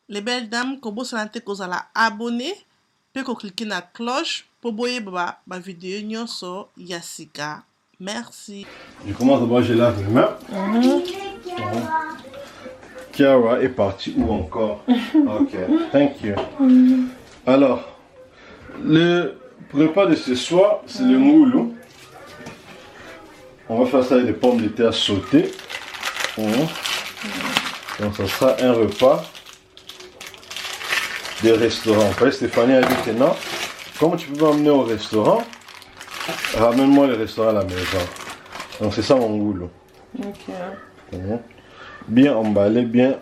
Les belles dames, quand vous allez abonner, vous cliquer sur la cloche pour voir ma vidéo sur Yasika. Merci. Je commence d'abord, je lave mes mains. Kiara est partie où encore? Ok, thank you. Alors, le repas de ce soir, c'est le moulou. On va faire ça avec des pommes de terre sautées. Donc, ça sera un repas de restaurant. Vous voyez, Stéphanie a dit que non, comme tu peux m'emmener au restaurant, ramène-moi le restaurant à la maison. Donc, c'est ça mon goulou. Ok. Bien emballé, bien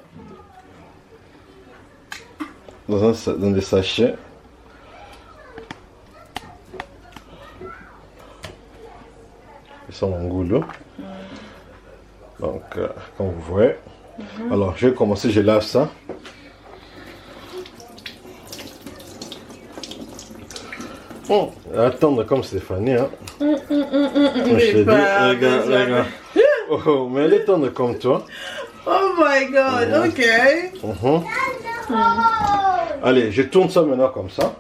dans des sachets. C'est ça mon goulou. Donc, comme vous voyez. Alors, je vais commencer, je lave ça. Attendre comme Stéphanie, hein. Je te dis, regarde. Oh, mais elle est tendre comme toi. Oh my god, ok. Allez, je tourne ça maintenant comme ça.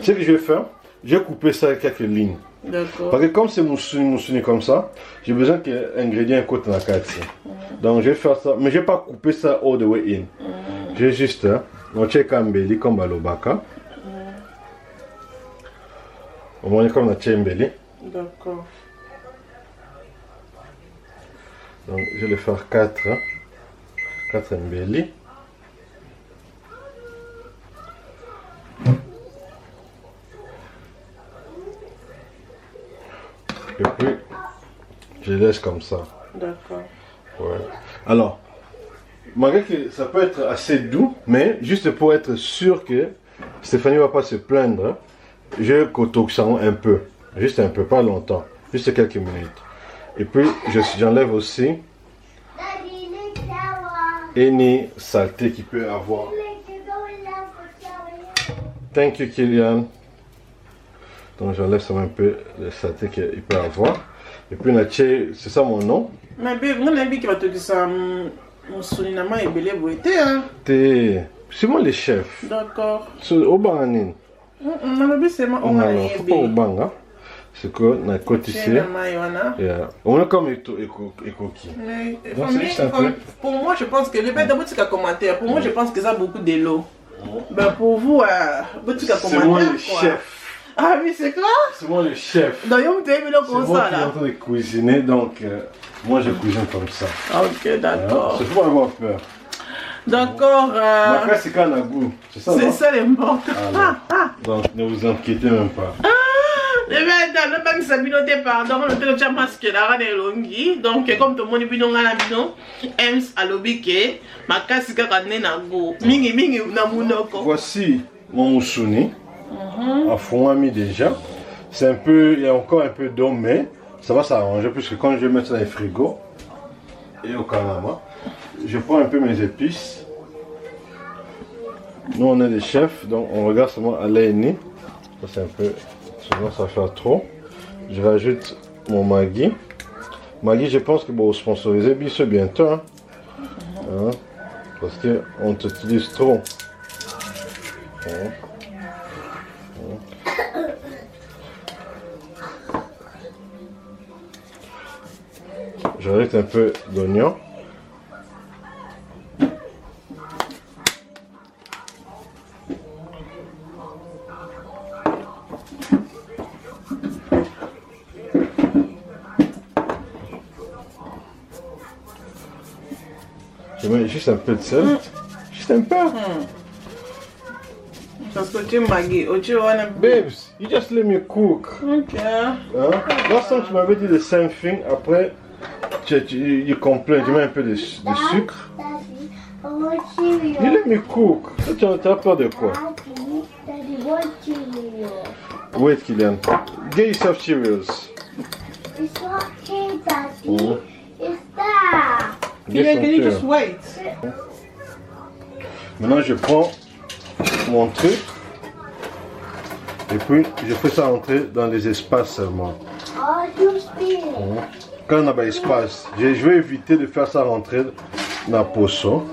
Ce que je vais faire, je vais couper ça avec quelques lignes. D'accord. Parce que comme c'est moussouni comme ça, j'ai besoin que l'ingrédient côté dans la carte. Donc je vais faire ça, mais je ne vais pas couper ça all the way in. Je vais juste, on check un comme balobaka. Au moins comme on a tchembeli. D'accord. Donc je vais le faire 4 mbeli. Et puis je laisse comme ça. D'accord. Ouais. Alors, malgré que ça peut être assez doux, mais juste pour être sûr que Stéphanie ne va pas se plaindre, je cotoxe un peu, juste un peu, pas longtemps, juste quelques minutes. Et puis j'enlève aussi any saleté qu'il peut avoir. Thank you Kylian. Donc j'enlève ça un peu de saleté qu'il peut avoir. Et puis c'est ça mon nom. Mais non, mais qui va te dire ça, mon soulignament est belé boité, hein. C'est moi le chef. D'accord. Au bananine. Non, mais c'est moi. Non, faut pas au bang, c'est que na côté ici. On est comme écoquille. Pour moi, je pense que les bêtes de votre commentaire, pour moi, je pense que ça a beaucoup d'élo. Ben pour vous, votre commentaire. C'est moi le chef. Ah oui, c'est quoi? C'est moi le chef. Donc, vous avez mis le comme ça là. C'est moi qui est en train de cuisiner, donc moi je cuisine comme ça. Ok, d'accord. C'est pour avoir peur. D'accord. Ma c'est quand on a goût. C'est ça l'important. Donc ne vous inquiétez même pas. Le banque s'abinoté pardon, le télécharge masque là, longi. Donc comme tout le monde bino ngala bino, ems alobike, makasi kaka nena go. Mingi na munoko. Voici mon moussouni. À fond mis déjà. C'est un peu, il y a encore un peu d'eau, mais ça va s'arranger puisque quand je vais mettre ça dans le frigo et au kanama, je prends un peu mes épices. Nous on est des chefs, donc on regarde seulement à l'aîné. Ça c'est un peu, souvent ça fait trop. Je rajoute mon Maggi. Maggi, je pense que vous sponsorisez Bissau bientôt. Hein? Parce qu'on t'utilise trop. J'ajoute un peu d'oignon. Je mets juste un peu de sel. Juste un peu. Parce que tu Maggi, tu wanna... Babes, you just let me cook. Ok. Hein? Last time tu m'avais dit the same thing. Après, you complain. Tu mets un peu de sucre. You let me cook. Tu as peur de quoi? Wait, Kylian. Get yourself Cheerios. It's not here, Daddy. It's there. Can you just wait? Maintenant, je prends mon truc. Et puis, je fais ça rentrer dans les espaces seulement. Oh, youpi. Quand on a un espace, je vais éviter de faire ça rentrer dans le poisson,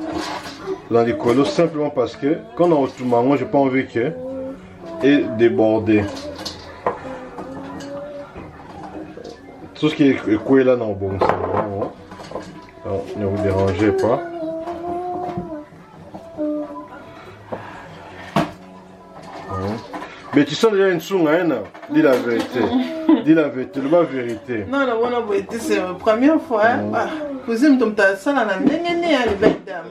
dans les colos, simplement parce que quand on a tout mango, je n'ai pas envie que et déborder. Tout ce qui est coué là dans le bon sens. Donc, ne vous dérangez pas. Mais tu sens déjà une soungaine, dis la vérité. Dis la vérité, la vérité. Non, non, on a été, c'est la première fois. Vous aimez comme ça, on a les belles dames.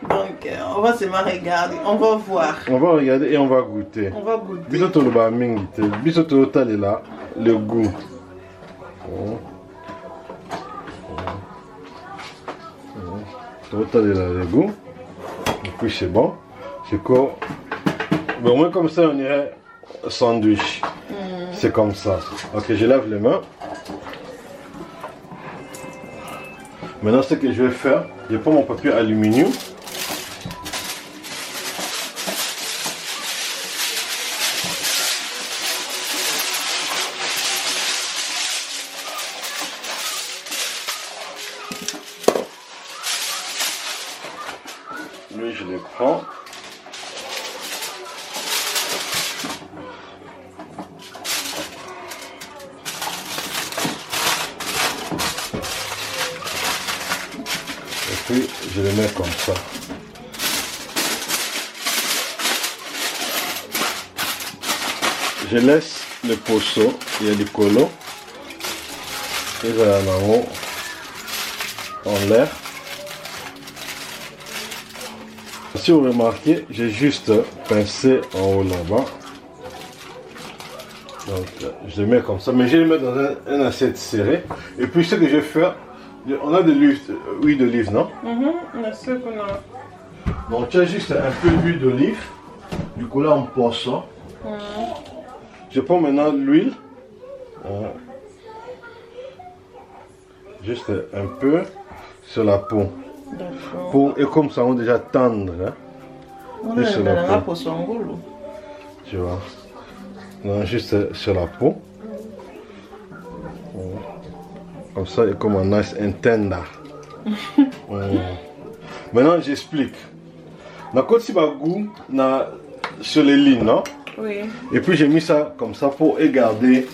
Donc, on va se regarder, on va voir. On va regarder et on va goûter. On va goûter. Bisoto le ba mingite, bisoto le tali là, le goût. Total là le goût. Et puis c'est bon. C'est quoi? Mais au moins comme ça on irait sandwich. C'est comme ça. Ok, je lave les mains. Maintenant ce que je vais faire, je prends mon papier aluminium. Lui je le prends. Et puis je le mets comme ça. Je laisse le poceau, il y a du colo. Et voilà en haut, en l'air. Si vous remarquez, j'ai juste pincé en haut là-bas. Donc je le mets comme ça, mais je le mets dans un assiette serrée. Et puis ce que je vais faire, on a de l'huile d'olive, non? On a ce qu'on a. Donc tu as juste un peu d'huile d'olive, du coup là on poisson. Je prends maintenant l'huile. Juste un peu sur la peau. D'accord. Et comme ça on est déjà tendre. Hein? On Juste sur la a peau. pour goulot. Tu vois. Non, juste sur la peau. Comme ça, et comme un nice intenda. Maintenant, j'explique. Dans le si goût sur les lignes, non? Oui. Et puis j'ai mis ça comme ça pour garder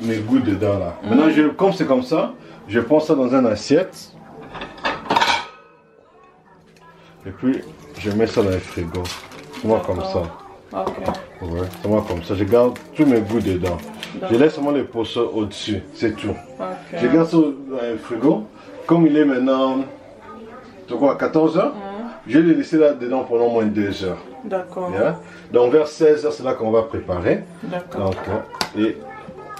mes goûts dedans là. Maintenant, comme c'est comme ça, je prends ça dans une assiette. Et puis je mets ça dans le frigo. C'est moi comme ça. Ok. Ouais, c'est moi comme ça. Je garde tous mes goûts dedans. Je laisse seulement les poissons au-dessus, c'est tout. Ok. Je garde ça dans le frigo. Comme il est maintenant, tu vois, 14 h, je vais le laisser là dedans pendant au moins 2 heures. D'accord. Yeah? Donc vers 16 h, c'est là qu'on va préparer. D'accord. Donc, et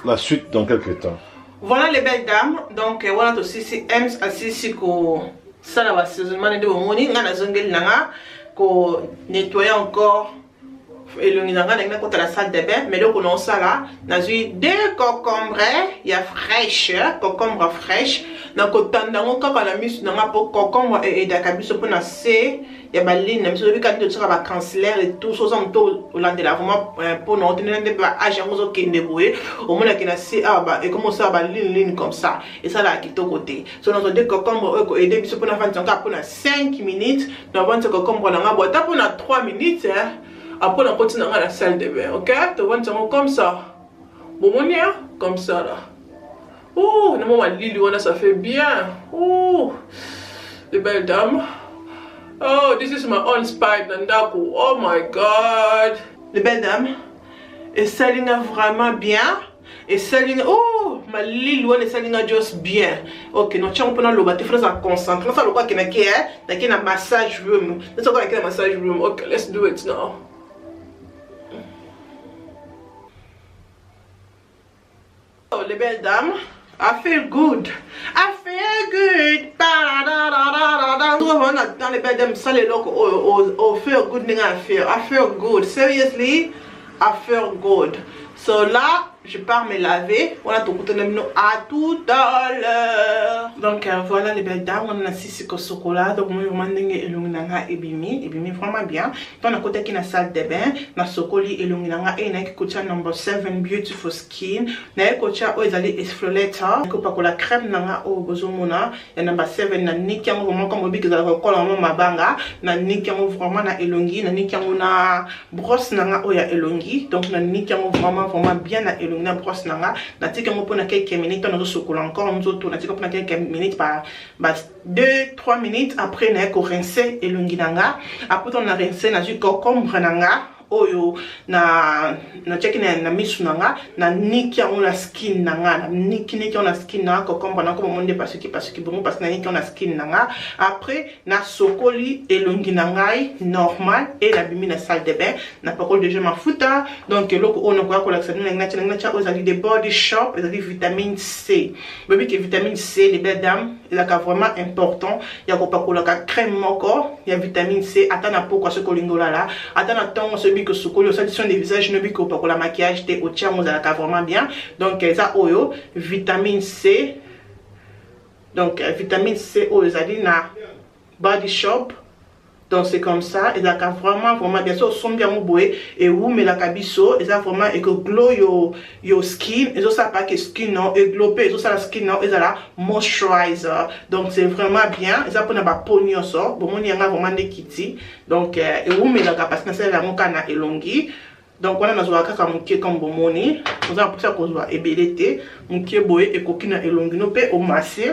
la suite dans quelques temps. Voilà les belles dames. Donc voilà aussi si Ems assisi ko sala assaisonnement de moni ngana zongeli nanga ko nettoyer encore elongi nanga na kota la salle de bain mais donc on ça là nazui 2 concombres ya fraîche concombre fraîche na kotanda ngo kaka na misu nanga po concombre et dakabiso po na se ya baline na misu bi kandi tsaka ba cancelaire et tout ça on to landela vraiment pour non tenir de ba agent ngo kende boye au moins qui na se ah ba et comment ça ba ligne comme ça et ça là qui to côté so nos 2 concombres ko aider biso po na fan tsaka po na 5 minutes na vendre concombre nanga boita po na 3 minutes hein. Après, on continue dans la salle de bain, ok? Tu vois, comme ça. Bon, on y est, comme ça là. Oh, ça fait bien. Oh, les belles dames. Oh, this is my own spike, Nandaku. Oh my god. Les belles dames. Et ça ligne vraiment bien. Et ça ligne. Oh, ma lilou, et ça ligne juste bien. Ok, nous tiens, on peut nous le faire ça concentrer. Ça, le quoi qu'il y a un massage room. Let's go like a massage room. Ok, let's do it now. Oh, les belles dames, I feel good. I feel good. Dans les belles dames, ça les locaux, oh, feel good, I feel good. Seriously, I feel good. So là, je pars me laver. On a tout à tout à l'heure. Donc voilà les belles dames, on a 6 chocolat. Donc moi vraiment ndenge elonginanga ebimi vraiment bien. On a côté qui na salle de bain, na sokoli elonginanga et na kocha number 7 beautiful skin. Na kocha o ezali exfoliator. Ko pa ko la crème nanga o bozomona ya number 7 na niki yango vraiment comme obi kezala ko la mabanga na niki yango vraiment na elongi na niki yango na brosse nanga o ya elongi. Donc na niki yango vraiment bien na elongi na brosse nanga na tika yango pona quelques minutes on a sokola encore nous autres na tika pona quelques minutes par 2-3 minutes après na ko rincer elongi nanga après on a rincé na jus concombre nanga oyo na check na misu nanga na niki yango la skin nanga na niki yango la skin nanga concombre nanga comme monde parce que bon parce que na niki yango la skin nanga après na sokoli elongi nanga normal et la bimi na salle de bain na parole déjà ma futa donc loko on ko ko la skin na cha ozali de body shop ezali vitamine C bébé que vitamine C les belles dames il a vraiment important ya ko pa ko la crème moko ya vitamine C atana pourquoi ce kolingola là atana tongo que sokoli au solution des visages ne biko pour la maquillage te au tchamo za la vraiment bien donc ça oyo vitamine C donc vitamine C oyo zali na body shop donc c'est comme ça et ça vraiment bien sûr son bien moboé et où mais la cabisso et ça vraiment et que glow your skin et ça pas que skin non et glopé et ça la skin non et ça la moisturizer donc c'est vraiment bien et ça pour na ba pognon so bon on y a vraiment des kitty donc et où mais la capacité c'est la mokana elongi donc on a nazoa kaka mukie comme bomoni on a pour ça qu'on voit ebelete mukie boye et kokina elongi no pe au massé.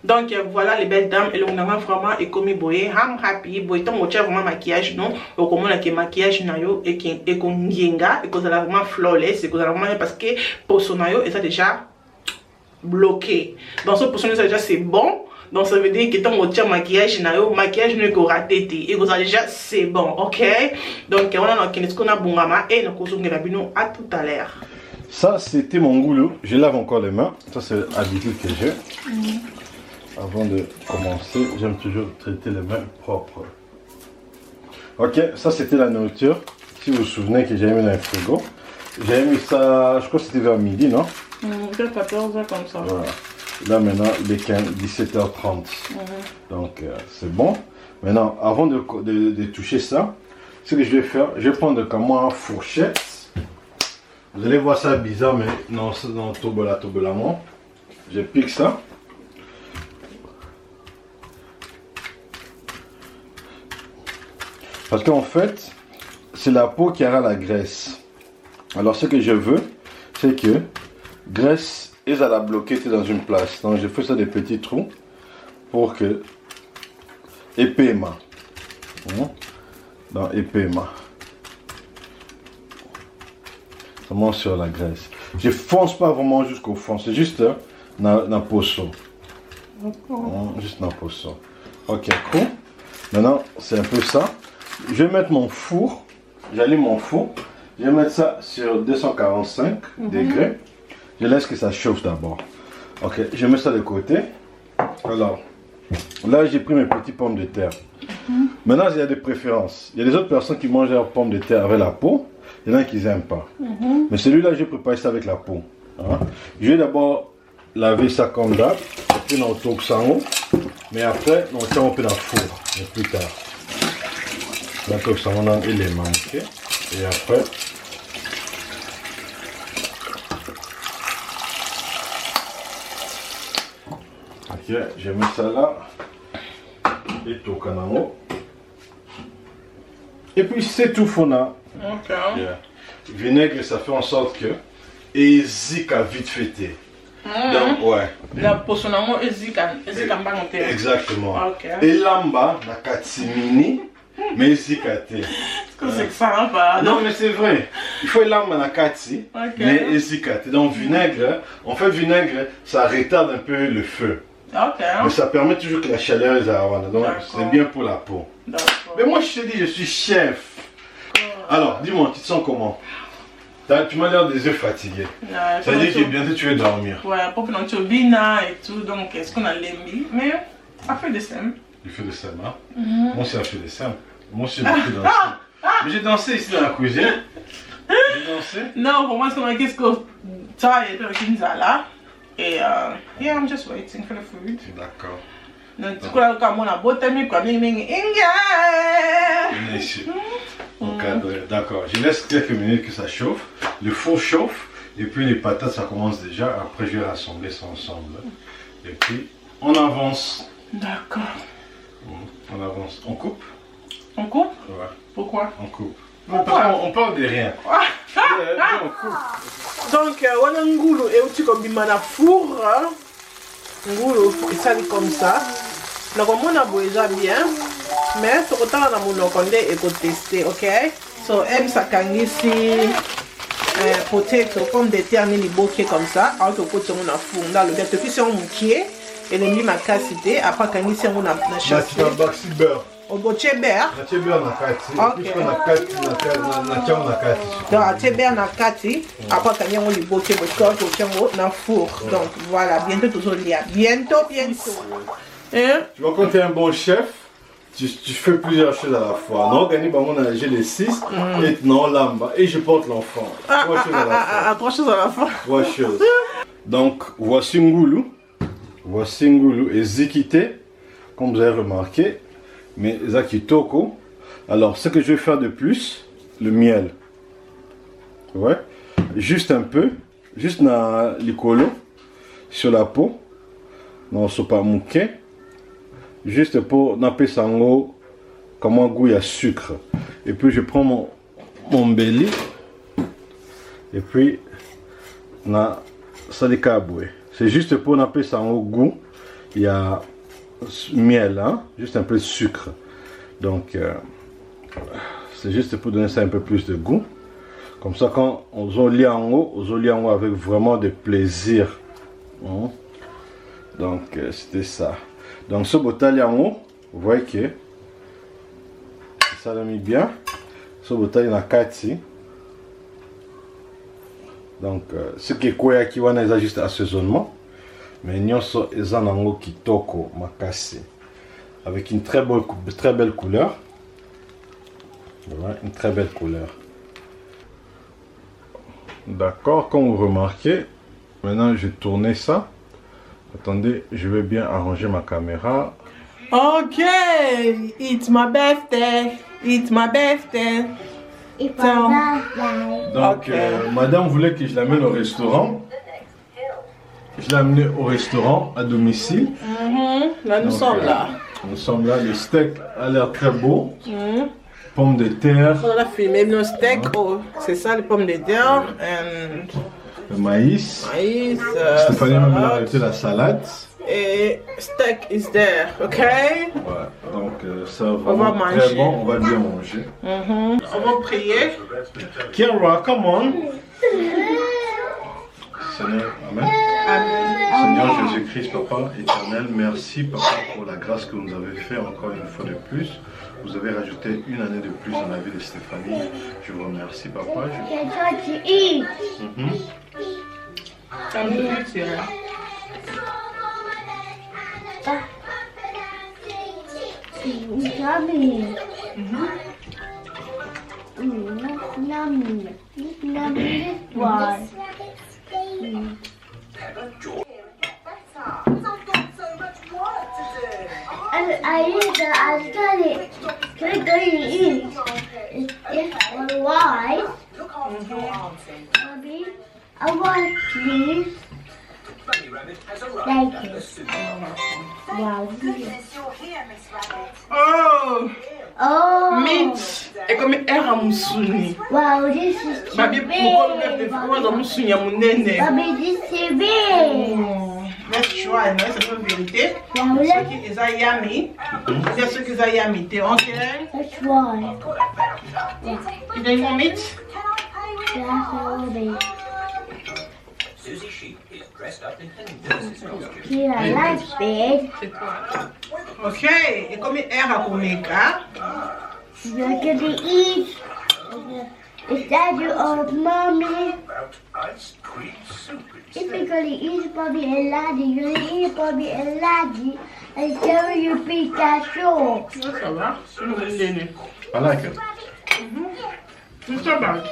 Donc voilà les belles dames et on a vraiment et comme boye I'm happy boye tant mocha vraiment maquillage non au comment la que maquillage na yo et qu'on ngenga et que ça vraiment flawless et que ça vraiment parce que pour son nayo et ça déjà bloqué dans ce pour ça déjà c'est bon. Donc ça veut dire que ton maquillage na yo maquillage ne ko raté et que ça déjà c'est bon, OK? Donc on a ce qu'on a bongama et nous kozongela bino à tout à l'heure. Ça c'était mon goulot, je lave encore les mains, ça c'est l'habitude que j'ai. Avant de commencer, j'aime toujours traiter les mains propres. Ok, ça c'était la nourriture. Si vous vous souvenez que j'avais mis dans le frigo. J'avais mis ça, je crois que c'était vers midi, non? Vers 14h comme ça. Voilà. Là maintenant, il est 17h30. Donc c'est bon. Maintenant, avant de toucher ça, ce que je vais faire, je vais prendre comme moi une fourchette. Vous allez voir ça bizarre, mais non, c'est dans tobola moi. Je pique ça. Parce qu'en fait, c'est la peau qui aura la graisse. Alors ce que je veux, c'est que graisse et ça la bloquer dans une place. Donc je fais ça des petits trous pour que épaiement. Dans épaiement. Ça monte sur la graisse. Je fonce pas vraiment jusqu'au fond, c'est juste dans le poisson. Juste dans le poisson. Ok, cool. Maintenant, c'est un peu ça. Je vais mettre mon four, j'allume mon four, je vais mettre ça sur 245 degrés, je laisse que ça chauffe d'abord. Ok, je mets ça de côté. Alors, là j'ai pris mes petites pommes de terre. Maintenant il y a des préférences, il y a des autres personnes qui mangent leurs pommes de terre avec la peau, il y en a qui n'aiment pas. Mais celui-là je prépare ça avec la peau. Je vais d'abord laver ça comme d'hab, puis on tourne ça en haut, mais après on tient un peu dans le four, mais plus tard. D'accord, ça va dans l'élément, ok? Et après, ok, je mets ça là, et tout canamo. Et puis c'est tout fona. Ok. Yeah. Vinaigre, ça fait en sorte que, et zik a vite fêté. Donc, ouais. La potion est zika exactement. Ok. Et lamba, na katsimini. Mais zikate. C'est que ça va. Non mais c'est vrai. Il faut l'âme à katsi, mais zikate. Donc vinaigre, en fait vinaigre, ça retarde un peu le feu. Ok. Mais ça permet toujours que la chaleur est à donc c'est bien pour la peau. Mais moi je te dis, je suis chef. Alors, dis-moi, tu te sens comment? Tu m'as l'air des yeux fatigués. Ça veut dire que bientôt tu veux dormir. Ouais, pour que tu bina et tout, donc est-ce qu'on a l'aimé? Mais après de ça. du feu de sel. Hein? Moi aussi, j'ai fait des sels. Moi aussi, j'ai dansé. Mais j'ai dansé ici dans la cuisine. J'ai dansé. Non, pour moi, c'est comme qu'est-ce que ça est avec une là. Et yeah, I'm just waiting for the food. D'accord. Donc, tu vois, comme on a beau t'aimer, comme D'accord, je laisse quelques minutes que ça chauffe. Le four chauffe. Et puis les patates, ça commence déjà. Après, je vais rassembler ça ensemble. Et puis, on avance. D'accord. On avance. On coupe? On coupe? Ouais. Pourquoi? On coupe. Pourquoi? On parle de rien. On coupe. Donc, on a un goulot et aussi comme il m'a four. Un goulot, ça dit comme ça. Donc, on a déjà bien. Mais, ce que tu as mon ocondé et pour tester, ok? So, aime ça quand ici. Potato, pomme de terre, ni bokeh comme ça. Alors que quand on a four, dans le gâteau, puis c'est un mouquier. Et le mi ma cassité. Après, quand ici, on a chassé. Tu as baxi beurre. Au boché beurre. Tu as beurre na kati. Ok. Puis on a kati, na kati. Donc, tu beurre na kati. Après, quand on a le boké, on a four. Donc, voilà. Bientôt, tout ça, bientôt. Hein? Tu vois, quand tu es un bon chef, tu fais plusieurs choses à la fois. Non, j'ai les 6 et non, lamba. Et je porte l'enfant. 3 choses à la fois. 3 choses à la fois. 3 choses. Donc, voici Ngoulou. Voici Ngoulou et Zikité, comme vous avez remarqué. Mais Zakitoko. Alors, ce que je vais faire de plus, le miel. Ouais. Juste un peu. Juste dans l'icolo. Sur la peau. Non, ce n'est pas mouquet. Juste pour napper sango. Comme un goût, il y a sucre. Et puis, je prends mon belly. Et puis, na salikaboué. C'est juste pour napper sango goût. Il y a miel, hein? Juste un peu de sucre. Donc, c'est juste pour donner ça un peu plus de goût. Comme ça, quand on lit en haut avec vraiment de plaisir. Hein? Donc, c'était ça. Donc, ce botal en haut, vous voyez que ça l'a mis bien. Ce botal il y a 4 ici. Donc, ce qui est quoi qui va juste assaisonnement. Mais nyonso eza nango kitoko makasi avec une très belle couleur. Voilà, une très belle couleur. D'accord, comme vous remarquez, maintenant je vais tourner ça. Attendez, je vais bien arranger ma caméra. Ok, it's my birthday. It's my birthday. It's my birthday. Donc, Okay. madame voulait que je l'amène au restaurant. Je l'ai amené au restaurant à domicile. Là, nous sommes là. Nous sommes là. Le steak a l'air très beau. Pommes de terre. On a filmé nos steaks. Oh, c'est ça, les pommes de terre. Le maïs. Maïs. Stéphanie m'a même arrêté la salade. Et steak is there, ok? Ouais, donc ça va va très manger. bon. On va bien manger. On va prier. Kiara, come on. Seigneur, amen. Seigneur Jésus-Christ, Papa éternel, merci Papa pour la grâce que vous nous avez fait encore une fois de plus. Vous avez rajouté une année de plus dans la vie de Stéphanie. Je vous remercie Papa. Can try to eat. Yummy. Yummy. Yummy. One. I got it. Can I go eat? It's otherwise. Mommy, I want please. Thank you. Wow. Oh! Oh. Meat! É como era musuni. Wow, this is too Babi, big. pourquoi musuni ya munene? Baby, this is too big. Let's try, non? C'est une vérité. Now Ceux let's qui les yummy. C'est ceux qui les yummy. Ok? try. You don't want meat? That's all big. Susie Sheep is dressed up in Hennings's costume. Here, I like big. Ok? E come era comeka? You're gonna eat. Is that your old mommy? About ice cream soup. If you're gonna eat Bobby and Laddie, you're gonna eat Bobby and Laddie. And Jerry, you beat that show. Ouais, ça va. C'est mon aîné. I like it. It's not bad.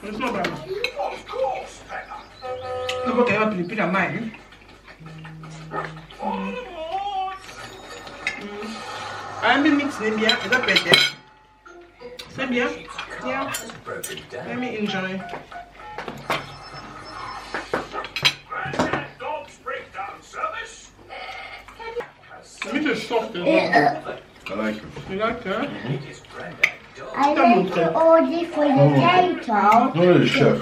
It's not bad. C'est pas qu'elle va plus la main. Un mix c'est bien, ça peut être. C'est bien. Yeah. Let me enjoy. Let me just soft it. I like it. You like that? I like to order for the title. Non, le chef.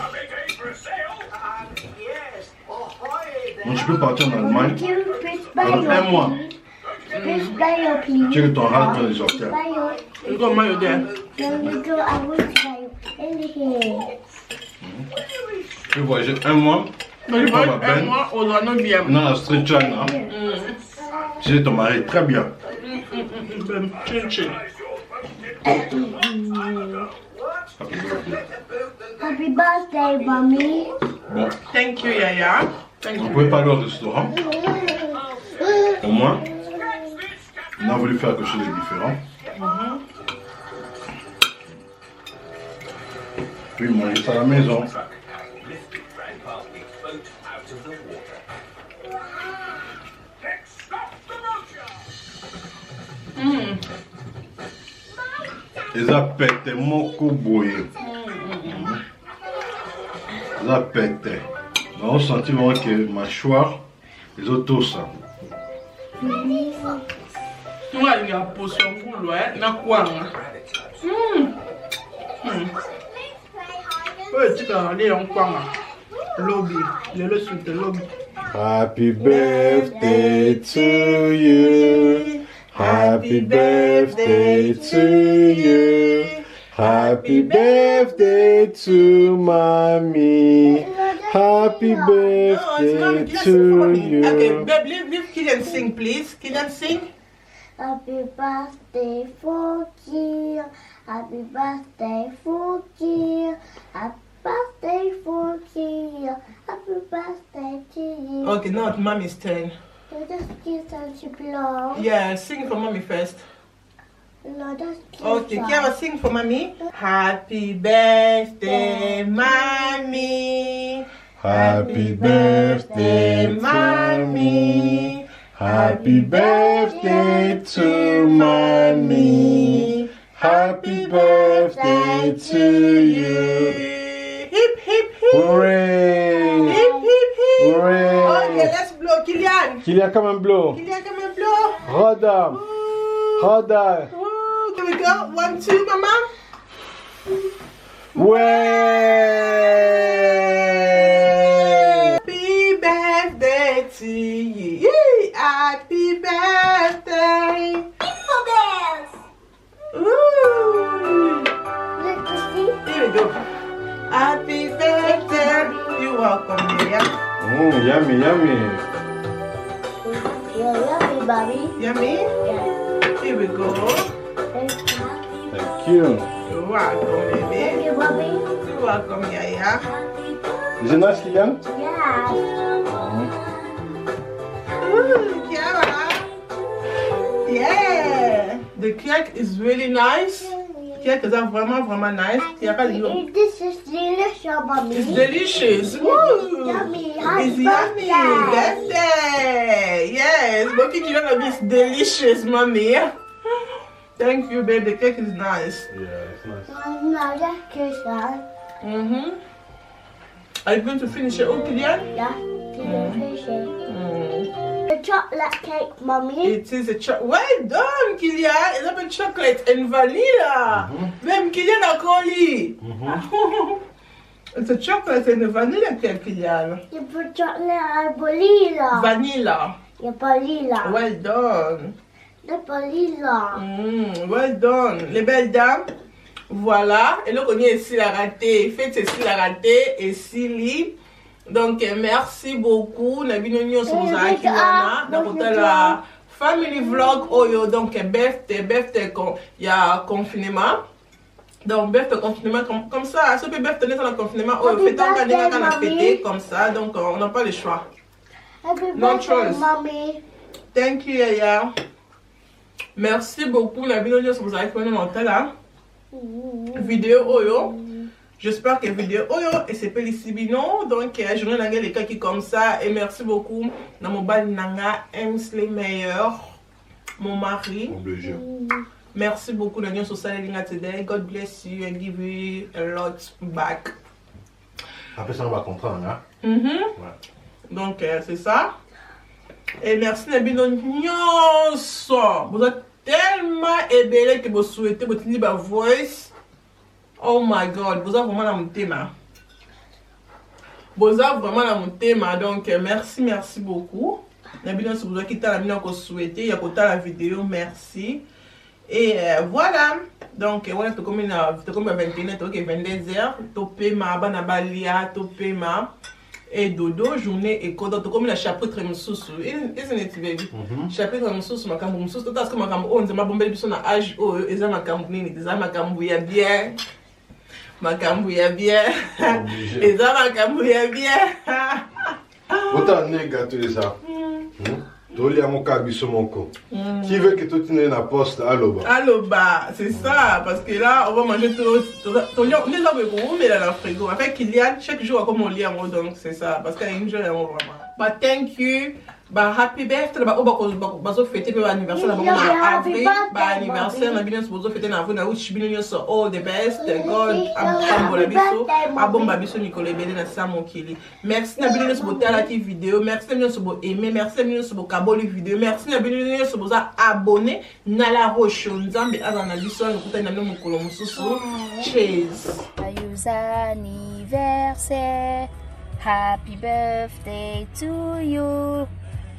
Donc tu peux partir en Allemagne. Pendant un mois. Please buy your please. Tu es ton râle dans les orteils. Buy your. You got mayo there. No, you go. I want to buy your in here. Tu peux voyager un mois. Donc il va être un mois au Rwanda bien. Dans la street China. Tu es ton mari très bien. Chin chin. Happy birthday, mommy. Bon, Thank you, Yaya. Thank on you. pouvait pas aller au restaurant. Au moins, on a voulu faire quelque chose de différent. Puis manger ça à la maison. Lifted Grandpa's big boat out of the water. Ils appellent mon boye. Ils appellent. On va sentir vraiment que mâchoire, les autres tous ça. Tu vois, il y a une potion pour lui, na quoi? Oui, tu peux aller en quoi? Lobby, le suite de lobby. Happy birthday to you. Happy birthday to you. Happy birthday to mommy. Happy birthday to Okay, you. babe, leave Killian sing, please. Killian sing. Happy birthday, Forky. Happy birthday, Forky. Happy birthday, Forky. Happy birthday to you. Okay, now it's mommy's turn. Just kiss and she blow. Yeah, sing for mommy first. No, just kiss Okay, her. Kiara, sing for mommy. Happy birthday, mommy. Happy birthday, mommy. Happy birthday to mommy. Happy birthday to you. Hip, hip, hip. Hooray! Hip, hip, hip. Hooray! Okay, let's blow. Killian. Kylian, come and blow. Killian, come and blow. Roda. Ooh. Roda. Ooh, here we go. 1, 2, mama. Way! Happy birthday to you. Yay! Happy birthday. Jingle bells. Ooh. Let's see. Here we go. Happy birthday. You're welcome, dear. Yummy, yummy. You're lovely, Bobby. Yummy. Yeah. Here we go. Thank you. Thank you. You're welcome, Thank baby. you, Bobby. You're welcome, Yaya. Is it nice, Kylian? Yeah. Ooh, Kiara. Yeah. The cake is really nice. Cake is vraiment nice. Kiara, This is delicious, Mommy. it's delicious. Woo. Yummy. It's Happy yummy. Birthday. Yes. Monkey Kiara is delicious, mommy. Thank you, babe. The cake is nice. Yeah, it's nice. No, just kiss her. Are you going to finish it, oh, Kylian? Yeah. Finish it. The chocolate cake, Mommy. It is a chocolate. Well done, Kylian. It's a chocolate and vanilla. Même Kylian a collé. It's a chocolate and a vanilla cake, Kylian. You put chocolate and vanilla. Vanilla. Yeah, vanilla. Well done. The vanilla. Well done. Les belles dames. Voilà. Et là, on est ici la raté. Faites ici la raté. Et Silly. Donc, merci beaucoup. Nabinonyo Souzaki Wana. Donc, on a la family vlog. Oyo. Donc, birthday. Il y a confinement. Donc, birthday confinement. Comme ça. Ce peut birthday dans le confinement. Oyo. Faites un cadeau qu'on a fêté. Comme ça. Donc, on n'a pas le choix. Happy No birthday, choice. Mommy. Thank you, Yaya. Merci beaucoup. La vidéo sur vous avez fait là. Vidéo Oyo. J'espère que vidéo Oyo et c'est Pélicibino. Donc, je vous remercie les cas qui comme ça. Et merci beaucoup. Dans mon bal Nanga, Ems les meilleurs. Mon mari. Merci beaucoup. God bless you and give you a lot back. Après ça, on va comprendre. Hein? Donc, c'est ça. Et merci Nabino Nyonso. Vous êtes tellement ébélé que vous souhaitez votre libre voice. Oh my God, vous avez vraiment la montée. Vous avez vraiment la montée. Donc, merci beaucoup. Nabino, si vous avez quitté la vidéo que vous souhaitez, il y a quitté la vidéo, merci. Et voilà. Donc, voilà, tu comme 21h, tu 22h, tu paiement, banabalia, tu paiement. Et dodo, journée et code, tu comme le chapitre moussous. Chapitre moussous, ma cambo moussous, tout ce que ma cambo, on m'a bombé sur la âge, oh, et ça m'a cambo, ma cambo ya bien. Ma cambo ya bien. Et ça m'a cambo ya bien. Autant négatif ça. Qui veut que tu tiennes la poste à l'oba? À l'oba, c'est ça, parce que là, on va manger tout. On est là, on met dans la frigo. Avec Kylian, chaque jour, comme on lit en mode, donc c'est ça, parce qu'il y a une journée, vraiment. But thank you. Bah, happy birthday. Bah, on va fêter l'anniversaire. Anniversaire, on a bien supposé fêter l'anniversaire. Je suis so all the best. God, Babiso, Nicolas Bélé, Samo Kili. Merci de bien sur la vidéo. Merci de bien sur aimer. Merci de bien sur kaboli vidéo. Merci de bien sur abonner. Nala Rocho, Nzambe, Azanabiso, Nkuta, Namno Mukolomususu. Cheers. Joyeux anniversaire. Happy birthday to you.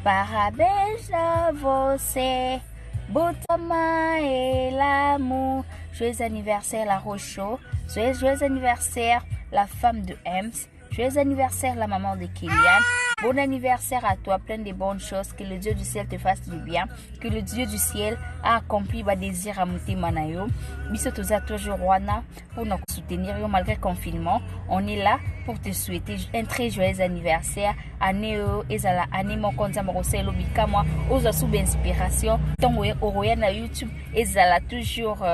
Parabéns a você, Botama et l'amour. Joyeux anniversaire la Rocho. Joyeux anniversaire la femme de Ems. Joyeux anniversaire la maman de Kylian. Bon anniversaire à toi, plein de bonnes choses. Que le Dieu du ciel te fasse du bien. Que le Dieu du ciel a accompli ma désir à monter manayo. Biso toza toujours Rwanda pour nous soutenir malgré le confinement. On est là pour te souhaiter un très joyeux anniversaire. Année ezala année mon konza morosé lobika moi aux sous inspiration. Tongo oroya na YouTube ezala toujours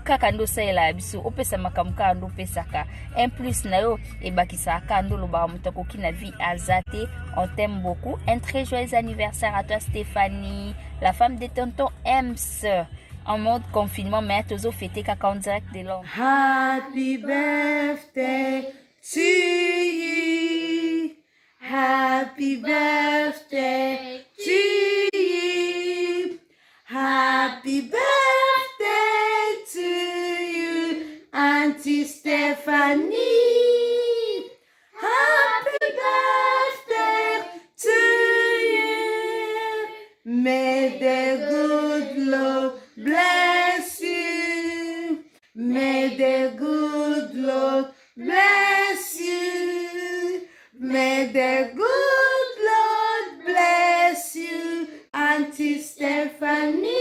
kaka ndo saela biso opesa makamka ndo pesaka en plus na yo e bakisa kando lo ba mutako kina vie azate. On t'aime beaucoup. Un très joyeux anniversaire à toi Stéphanie, la femme de tonton Ems. En mode confinement mais toujours fêté kaka en direct de Londres. Happy birthday to you. Happy birthday to you. Happy birthday to you, Auntie Stephanie. Happy birthday to you. May the good Lord bless you. May the good Lord bless you. May the good Lord bless you, Auntie Stephanie.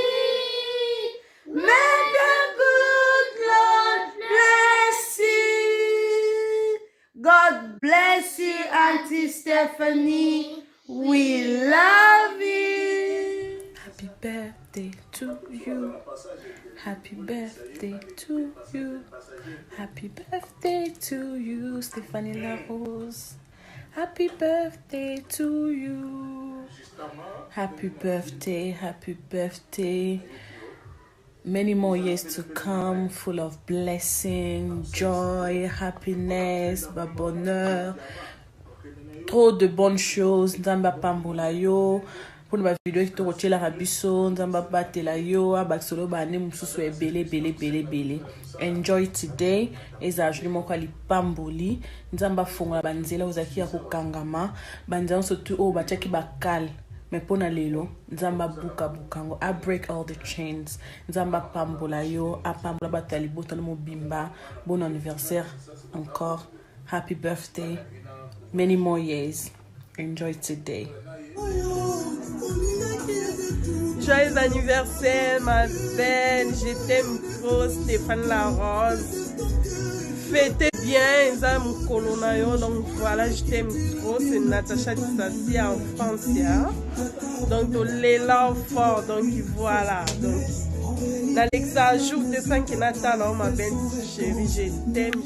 May the good Lord bless you. God bless you, Auntie Stephanie. We love you. Happy birthday to you. Happy birthday to you. Happy birthday to you, Stéphanie Larose. Happy birthday to you. Happy birthday, happy birthday. Many more years to come, full of blessing, joy, happiness, bonheur. Trop de bonnes choses. Nzamba pambola yo. Pour la vidéo qui te retient la rabiso, nzamba batela yo, abaksolo bane mususu ebele. Enjoy today. Eza juli moko ali pamboli. Nzamba fonga banzela ozaki ya kokangama. Banzela surtout o bachaki bakal. Mais pona lelo, nzamba bukango. I break all the chains. Nzamba pambola yo, apambola batali bota no mobimba. Bon anniversaire encore. Happy birthday. Many more years. Enjoy today. Joyeux anniversaire, ma belle. Je t'aime trop, Stéphane Larose. Fêtez bien, eza mokolo na yo, donc voilà, je t'aime trop, c'est Natacha Dissassi en France, yeah. Donc tolela fort, donc voilà, donc Alexa joue de 5 Nathan, ma belle chérie, je t'aime.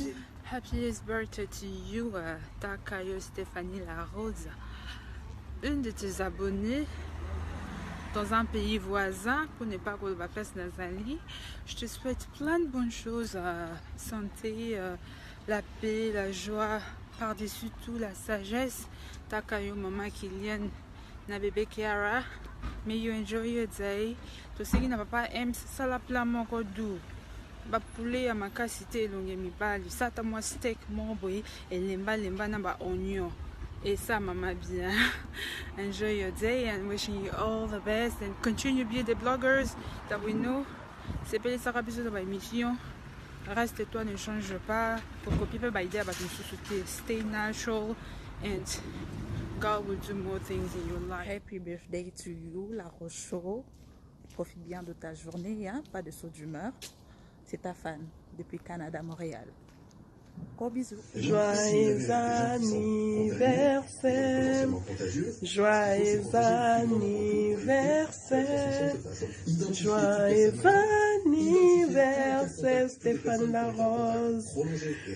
Happiest birthday to you, Takayo Stéphanie Larose, une de tes abonnés dans un pays voisin, pour ne pas que la place Nazali. Je te souhaite plein de bonnes choses, santé, la paix, la joie, par-dessus tout la sagesse. Takayo Mama Kylian, na bébé Kiara, may you enjoy your day. To sigi na papa M, ça la plan moko dou. Ba poulet à ma casité longue mibali, ça ta moi steak mon boy et lemba na ba oignon. Et ça maman bien. Enjoy your day and wishing you all the best and continue to be the bloggers that we know. C'est pas ça rapide de ma émission. Reste toi, ne change pas. Pour copier pas idée about nous stay natural and God will do more things in your life. Happy birthday to you, La Rochot. Profite bien de ta journée, hein? Pas de saut d'humeur. C'est ta fan depuis Canada, Montréal. Gros bisous. Joyeux anniversaire, joyeux anniversaire, joyeux anniversaire Stéphane Larose,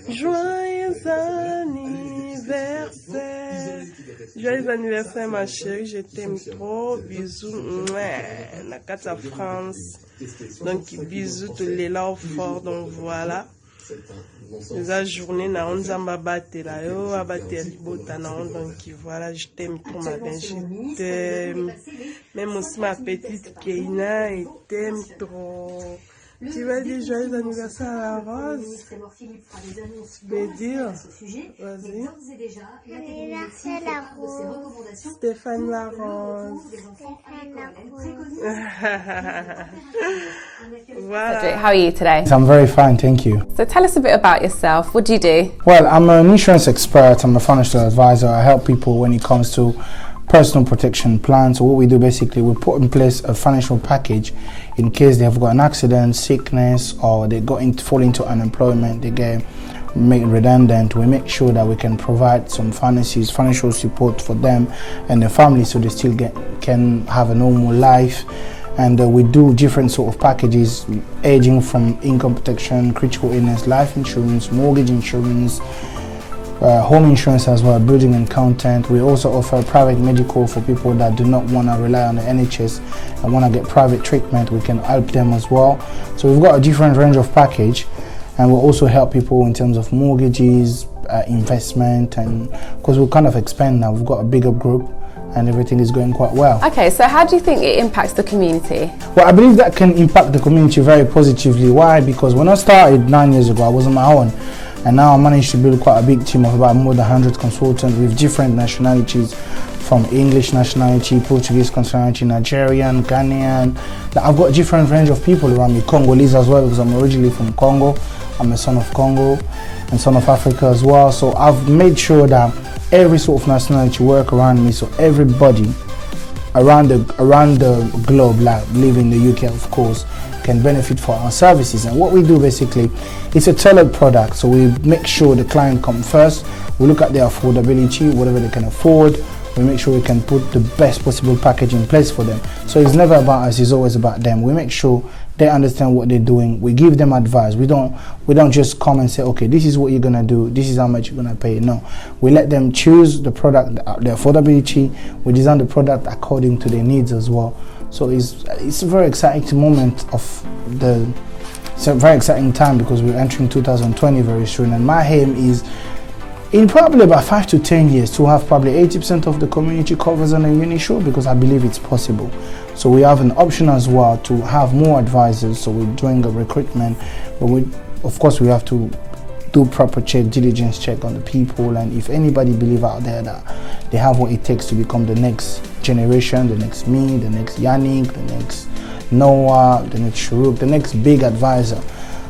joyeux anniversaire, joyeux anniversaire ma chérie, je t'aime trop, bisous, Nakata France, donc bisous tous les là fort, donc voilà. La journée na on zamba battre la yo abattre libota na on donc voilà je t'aime trop ma belle je t'aime même aussi ma petite Keina et t'aime trop. Tu vas dire joyeux anniversaire à la Rose. Tu peux dire. Vas-y. Anniversaire la Rose. Stéphane Larose. Cedric, how are you today? I'm very fine, thank you. So tell us a bit about yourself. What do you do? Well, I'm an insurance expert. I'm a financial advisor. I help people when it comes to personal protection plans. So what we do basically, we put in place a financial package in case they have got an accident, sickness, or they fall into unemployment, they get made redundant. We make sure that we can provide some financial support for them and their family so they still can have a normal life. And we do different sort of packages ranging from income protection, critical illness, life insurance, mortgage insurance, home insurance as well, building and content. We also offer private medical for people that do not want to rely on the NHS and want to get private treatment. We can help them as well. So we've got a different range of package, and we'll also help people in terms of mortgages, investment, and because we kind of expand now, we've got a bigger group and everything is going quite well. Okay, so how do you think it impacts the community? Well, I believe that can impact the community very positively. Why? Because when I started 9 years ago, I was on my own. And now I managed to build quite a big team of about more than 100 consultants with different nationalities, from English nationality, Portuguese nationality, Nigerian, Ghanaian. I've got a different range of people around me, Congolese as well, because I'm originally from Congo. I'm a son of Congo and son of Africa as well. So I've made sure that every sort of nationality work around me, so everybody around the globe, like live in the UK of course, can benefit from our services. And what we do basically, it's a tailored product, so we make sure the client comes first. We look at their affordability, whatever they can afford. We make sure we can put the best possible package in place for them. So it's never about us, it's always about them. We make sure they understand what they're doing. We give them advice. We don't just come and say, okay, this is what you're gonna do, this is how much you're gonna pay. No, we let them choose the product, the affordability. We design the product according to their needs as well. So it's a very exciting moment it's a very exciting time because we're entering 2020 very soon, and my aim is in probably about 5 to 10 years to have probably 80% of the community covers on a Unisure, because I believe it's possible. So we have an option as well to have more advisors. So we're doing a recruitment, but of course we have to do proper diligence check on the people, and if anybody believe out there that they have what it takes to become the next generation, the next me, the next Yannick, the next Noah, the next Sharuk, the next big advisor,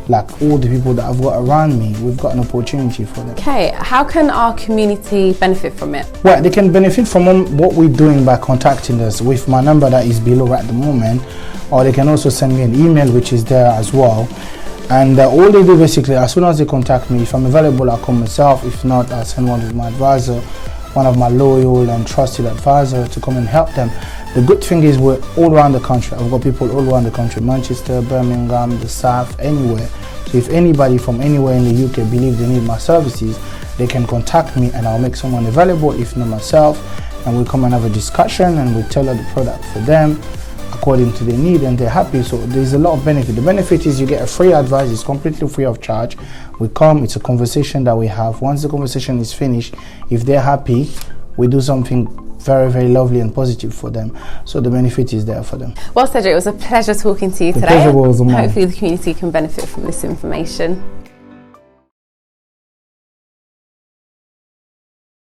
like all the people that I've got around me, we've got an opportunity for them. Okay, how can our community benefit from it? Well, they can benefit from what we're doing by contacting us with my number that is below at the moment, or they can also send me an email which is there as well. And all they do basically, as soon as they contact me, if I'm available, I'll come myself. If not, I'll send one of my advisor, one of my loyal and trusted advisor to come and help them. The good thing is we're all around the country. I've got people all around the country, Manchester, Birmingham, the South, anywhere. So if anybody from anywhere in the UK believe they need my services, they can contact me and I'll make someone available, if not myself, and we'll come and have a discussion and we'll tailor the product for them according to their need, and they're happy. So there's a lot of benefit. The benefit is you get a free advice. It's completely free of charge. We come, it's a conversation that we have. Once the conversation is finished, if they're happy, we do something very, very lovely and positive for them. So the benefit is there for them. Well, Cedric, it was a pleasure talking to you today. The pleasure was mine. Hopefully the community can benefit from this information.